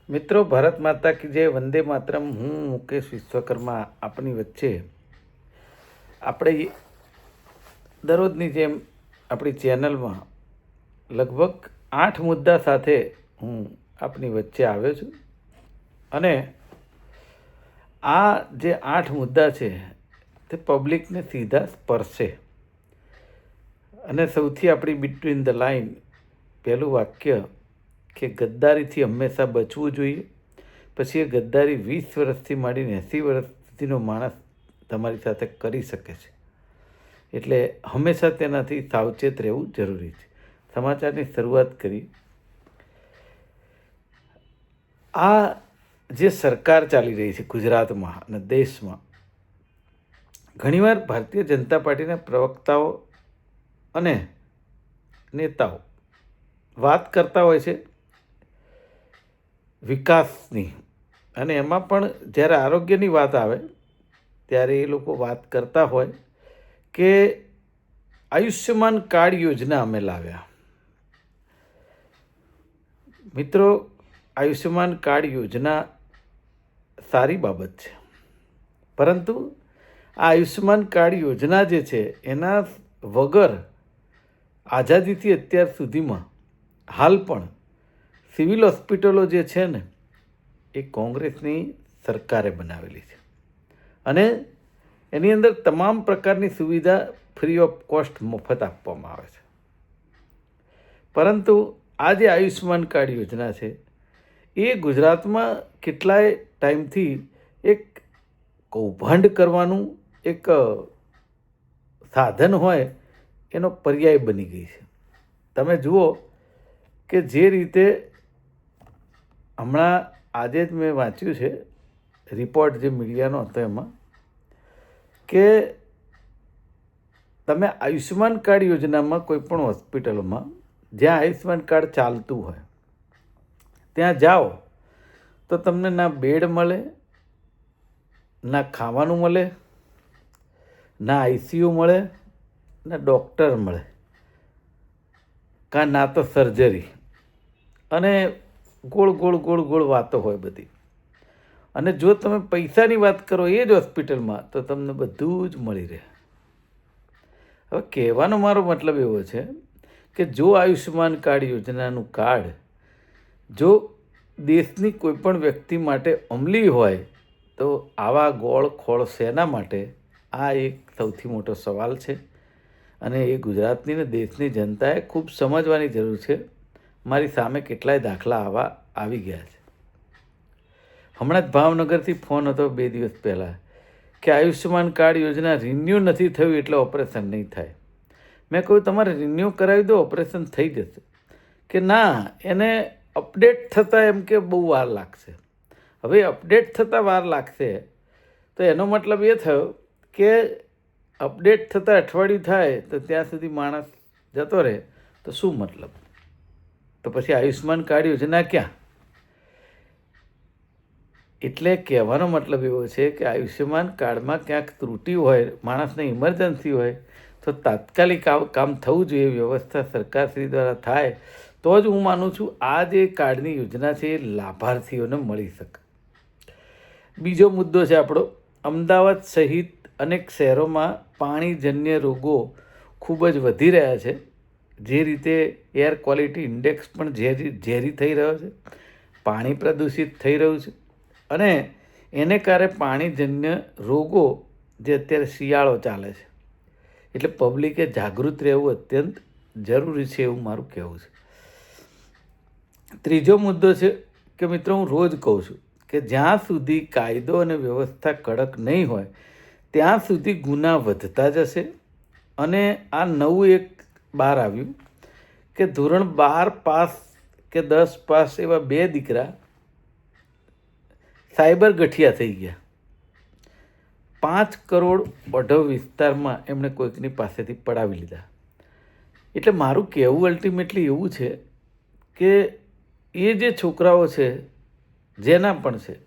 મિત્રો, ભારત માતા કી જય, વંદે માતરમ. હું મુકેશ વિશ્વકર્મા આપની વચ્ચે આપણે દરરોજની જેમ આપણી ચેનલમાં લગભગ 8 મુદ્દા સાથે હું આપની વચ્ચે આવ્યો છું. અને આ જે 8 મુદ્દા છે તે પબ્લિકને સીધા સ્પર્શે. અને સૌથી આપણી બિટવીન ધ લાઇન પહેલું વાક્ય કે ગદ્દારીથી હંમેશા બચવું જોઈએ. પછી એ ગદ્દારી 20 વર્ષથી માંડીને 80 વર્ષ સુધીનો માણસ તમારી સાથે કરી શકે છે, એટલે હંમેશા તેનાથી સાવચેત રહેવું જરૂરી છે. સમાચારની શરૂઆત કરી. આ જે સરકાર ચાલી રહી છે ગુજરાતમાં અને દેશમાં, ઘણીવાર ભારતીય જનતા પાર્ટીના પ્રવક્તાઓ અને નેતાઓ વાત કરતા હોય છે વિકાસની, અને એમાં પણ જ્યારે આરોગ્યની વાત આવે ત્યારે એ લોકો વાત કરતા હોય કે આયુષ્યમાન કાર્ડ યોજના અમે લાવ્યા. મિત્રો, આયુષ્યમાન કાર્ડ યોજના સારી બાબત છે, પરંતુ આ આયુષ્યમાન કાર્ડ યોજના જે છે એના વગર આઝાદીથી અત્યાર સુધીમાં હાલ પણ સિવિલ હોસ્પિટલો જે છે ને એ કોંગ્રેસની સરકારે બનાવેલી છે, અને એની અંદર તમામ પ્રકારની સુવિધા ફ્રી ઓફ કોસ્ટ મફત આપવામાં આવે છે. પરંતુ આ જે આયુષ્યમાન કાર્ડ યોજના છે એ ગુજરાતમાં કેટલાય ટાઈમથી એક કૌભાંડ કરવાનું એક સાધન હોય એનો પર્યાય બની ગઈ છે. તમે જુઓ કે જે રીતે હમણાં આજે જ મેં વાંચ્યું છે રિપોર્ટ જે મીડિયાનો હતો એમાં, કે તમે આયુષ્યમાન કાર્ડ યોજનામાં કોઈ પણ હોસ્પિટલમાં જ્યાં આયુષ્યમાન કાર્ડ ચાલતું હોય ત્યાં જાઓ તો તમને ના બેડ મળે, ના ખાવાનું મળે, ના આઈસીયુ મળે, ના ડૉક્ટર મળે, કાં ના તો સર્જરી, અને ગોળ ગોળ ગોળ ગોળ વાતો હોય બધી. અને જો તમે પૈસાની વાત કરો એ જ હોસ્પિટલમાં તો તમને બધું જ મળી રહે. હવે કહેવાનો મારો મતલબ એવો છે કે જો આયુષ્યમાન કાર્ડ યોજનાનું કાર્ડ જો દેશની કોઈ પણ વ્યક્તિ માટે અમલી હોય તો આવા ગોળ ખોળ શેના માટે? આ એક સૌથી મોટો સવાલ છે, અને એ ગુજરાતની ને દેશની જનતાએ ખૂબ સમજવાની જરૂર છે. મારી સામે કેટલાય દાખલા આવા આવી ગયા છે. હમણાં જ ભાવનગરથી ફોન હતો 2 દિવસ પહેલાં કે આયુષ્યમાન કાર્ડ યોજના રિન્યૂ નથી થયું એટલે ઓપરેશન નહીં થાય. મેં કહ્યું તમારે રિન્યૂ કરાવી દો, ઓપરેશન થઈ જશે. કે ના, એને અપડેટ થતાં એમ કે બહુ વાર લાગશે. હવે અપડેટ થતાં વાર લાગશે તો એનો મતલબ એ થયો કે અપડેટ થતાં અઠવાડિયું થાય તો ત્યાં સુધી માણસ જતો રહે તો શું મતલબ? તો પછી આયુષ્યમાન કાર્ડ યોજના ક્યાં? એટલે કહેવાનો મતલબ એવો છે કે આયુષ્યમાન કાર્ડમાં ક્યાંક ત્રુટિ હોય, માણસને ઇમરજન્સી હોય તો તાત્કાલિક કામ થવું જોઈએ. વ્યવસ્થા સરકારશ્રી દ્વારા થાય તો જ હું માનું છું આ જે કાર્ડની યોજના છે એ લાભાર્થીઓને મળી શકે. બીજો મુદ્દો છે આપણો, અમદાવાદ સહિત અનેક શહેરોમાં પાણીજન્ય રોગો ખૂબ જ વધી રહ્યા છે. જે રીતે એર ક્વોલિટી ઇન્ડેક્સ પણ ઝેરી થઈ રહ્યો છે, પાણી પ્રદૂષિત થઈ રહ્યું છે, અને એને કારણે પાણીજન્ય રોગો જે અત્યારે શિયાળો ચાલે છે એટલે પબ્લિકે જાગૃત રહેવું અત્યંત જરૂરી છે એવું મારું કહેવું છે. ત્રીજો મુદ્દો છે કે મિત્રો, હું રોજ કહું છું કે જ્યાં સુધી કાયદો અને વ્યવસ્થા કડક નહીં હોય ત્યાં સુધી ગુના વધતા જશે. અને આ નવું એક બહાર આવ્યું કે ધોરણ 12 પાસ કે 10 પાસ એવા 2 દીકરા સાયબર ગઠિયા થઈ ગયા. 5 કરોડ ઓઢવ વિસ્તારમાં એમણે કોઈકની પાસેથી પડાવી લીધા. એટલે મારું કહેવું અલ્ટિમેટલી એવું છે કે એ જે છોકરાઓ છે જેના પણ છે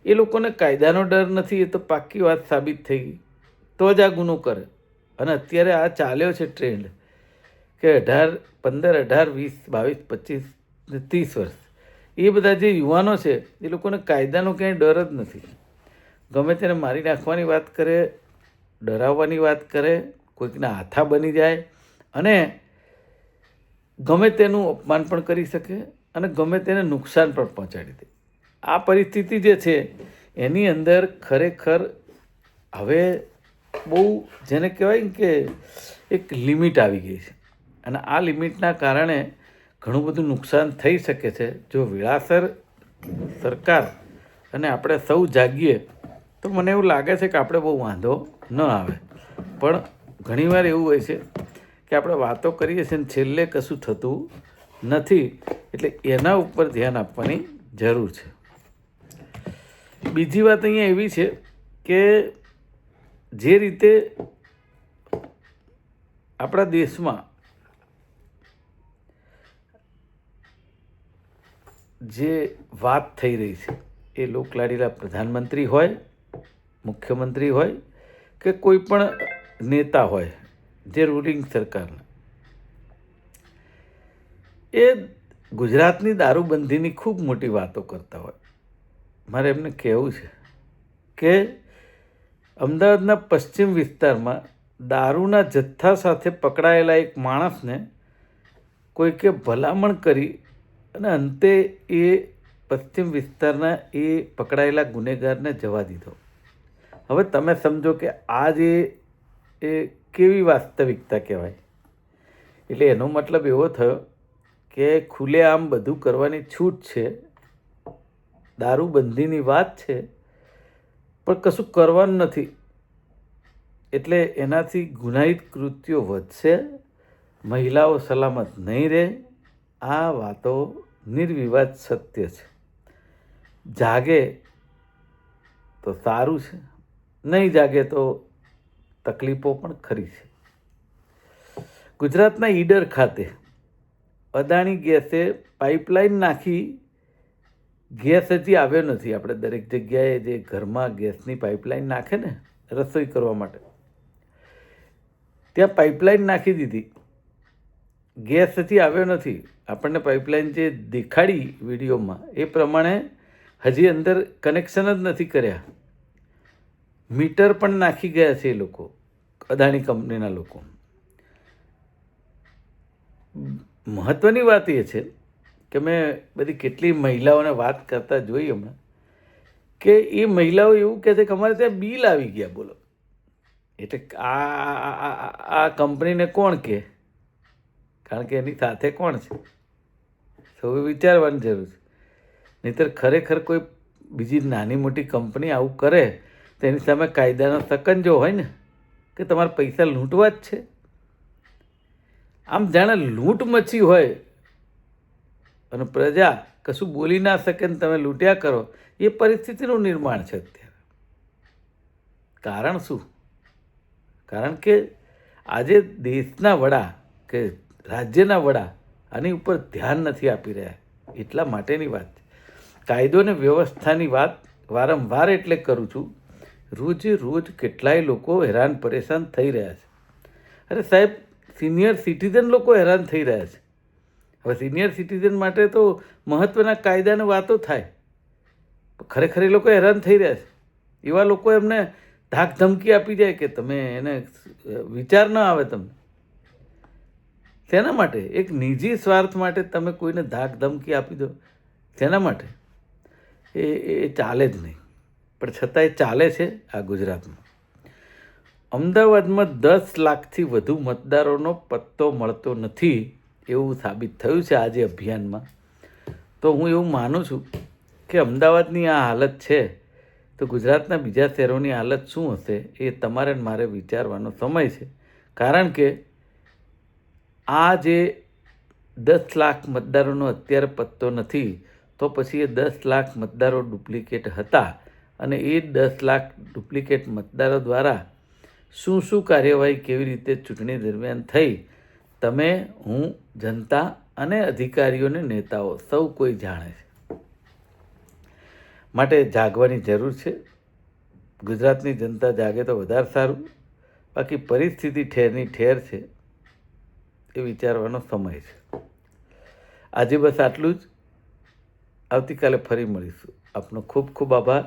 એ લોકોને કાયદાનો ડર નથી, એ તો પાક્કી વાત સાબિત થઈ ગઈ. તો જ આ ગુનો કરે. અને અત્યારે આ ચાલ્યો છે ટ્રેન્ડ કે 15, 18, 20, 22, 25 ને 30 વર્ષ એ બધા જે યુવાનો છે એ લોકોને કાયદાનો ક્યાંય ડર જ નથી. ગમે તેને મારી નાખવાની વાત કરે, ડરાવવાની વાત કરે, કોઈકના હાથા બની જાય અને ગમે તેનું અપમાન પણ કરી શકે અને ગમે તેને નુકસાન પણ પહોંચાડી દે. આ પરિસ્થિતિ જે છે એની અંદર ખરેખર હવે બહુ જેને કહેવાય ને કે એક લિમિટ આવી ગઈ છે અને આ લિમિટના કારણે ઘણું બધું નુકસાન થઈ શકે છે. જો વેળાસર સરકાર અને આપણે સૌ જાગીએ તો મને એવું લાગે છે કે આપણે બહુ વાંધો ન આવે. પણ ઘણીવાર એવું હોય છે કે આપણે વાતો કરીએ છીએ ને છેલ્લે કશું થતું નથી, એટલે એના ઉપર ધ્યાન આપવાની જરૂર છે. બીજી વાત અહીંયા એવી છે કે જે રીતે આપણા દેશમાં જે વાત થઈ રહી છે એ લોકલાડીલા પ્રધાનમંત્રી હોય, મુખ્યમંત્રી હોય કે કોઈ પણ નેતા હોય જે રૂલિંગ સરકારના, એ ગુજરાતની દારૂબંધીની ખૂબ મોટી વાતો કરતા હોય. મારે એમને કહેવું છે કે અમદાવાદના પશ્ચિમ વિસ્તારમાં દારૂના જથ્થા સાથે પકડાયેલા એક માણસને કોઈકે ભલામણ કરી અને અંતે એ પશ્ચિમ વિસ્તારના એ પકડાયેલા ગુનેગારને જવા દીધો. હવે તમે સમજો કે આ જે એ કેવી વાસ્તવિકતા કહેવાય. એટલે એનો મતલબ એવો થયો કે ખુલ્લેઆમ બધું કરવાની છૂટ છે, દારૂબંધીની વાત છે, પણ કશું કરવાનું નથી. એટલે એનાથી ગુનાહિત કૃત્યો વધશે, મહિલાઓ સલામત નહીં રહે. આ વાતો નિર્વિવાદ સત્ય છે. જાગે તો સારું છે, નહીં જાગે તો તકલીફો પણ ખરી છે. ગુજરાતના ઈડર ખાતે અદાણી ગેસે પાઇપલાઇન નાખી, ગેસ હજી આવ્યો નથી. આપણે દરેક જગ્યાએ જે ઘરમાં ગેસની પાઇપલાઇન નાખે ને રસોઈ કરવા માટે, ત્યાં પાઇપલાઇન નાખી દીધી, ગેસ હજી આવ્યો નથી. આપણને પાઇપલાઇન જે દેખાડી વિડીયોમાં એ પ્રમાણે હજી અંદર કનેક્શન જ નથી કર્યા. મીટર પણ નાખી ગયા છે એ લોકો, અદાણી કંપનીના લોકો. મહત્ત્વની વાત એ છે કે મેં બધી કેટલી મહિલાઓને વાત કરતા જોઈ હમણાં, કે એ મહિલાઓ એવું કહે છે કે અમારે ત્યાં બિલ આવી ગયા. બોલો, એટલે આ કંપનીને કોણ કહે? કારણ કે એની સાથે કોણ છે સૌએ વિચારવાની જરૂર છે. નહીંતર ખરેખર કોઈ બીજી નાની મોટી કંપની આવું કરે તો એની સામે કાયદાનો સકંજો હોય ને, કે તમારે પૈસા લૂંટવા જ છે. આમ જાણે લૂંટ મચી હોય અને પ્રજા કશું બોલી ના શકે ને તમે લૂંટ્યા કરો, એ પરિસ્થિતિનું નિર્માણ છે અત્યારે. કારણ શું? કારણ કે આજે દેશના વડા કે રાજ્યના વડા આની ઉપર ધ્યાન નથી આપી રહ્યા, એટલા માટેની વાત છે. કાયદો અને વ્યવસ્થાની વાત વારંવાર એટલે કરું છું. રોજે રોજ કેટલાય લોકો હેરાન પરેશાન થઈ રહ્યા છે. અરે સાહેબ, સિનિયર સિટીઝન લોકો હેરાન થઈ રહ્યા છે. હવે સિનિયર સિટીઝન માટે તો મહત્ત્વના કાયદાની વાતો થાય, ખરેખર એ લોકો હેરાન થઈ રહ્યા છે. એવા લોકો એમને ધાક ધમકી આપી જાય કે તમે એને વિચાર ન આવે તમને. શેના માટે? એક નિજી સ્વાર્થ માટે તમે કોઈને ધાક ધમકી આપી દો, શેના માટે? એ ચાલે જ નહીં. પણ છતાંય ચાલે છે આ ગુજરાતમાં. અમદાવાદમાં 10 લાખથી વધુ મતદારોનો પત્તો મળતો નથી એવું સાબિત થયું છે આજે અભિયાનમાં. તો હું એવું માનું છું કે અમદાવાદની આ હાલત છે તો ગુજરાતના બીજા શહેરોની હાલત શું હશે એ તમારે મારે વિચારવાનો સમય છે. કારણ કે આ જે 10 લાખ મતદારોનો અત્યારે પત્તો નથી, તો પછી એ 10 લાખ મતદારો ડુપ્લિકેટ હતા અને એ 10 લાખ ડુપ્લિકેટ મતદારો દ્વારા શું શું કાર્યવાહી કેવી રીતે ચૂંટણી દરમિયાન થઈ, તમે, હું, જનતા અને અધિકારીઓને નેતાઓ સૌ કોઈ જાણે છે. માટે જાગવાની જરૂર છે. ગુજરાતની જનતા જાગે તો વધારે સારું. બાકી પરિસ્થિતિ ઠેરની ઠેર છે, એ વિચારવાનો સમય છે. આજે બસ આટલું જ. આવતીકાલે ફરી મળીશું. આપનો ખૂબ ખૂબ આભાર.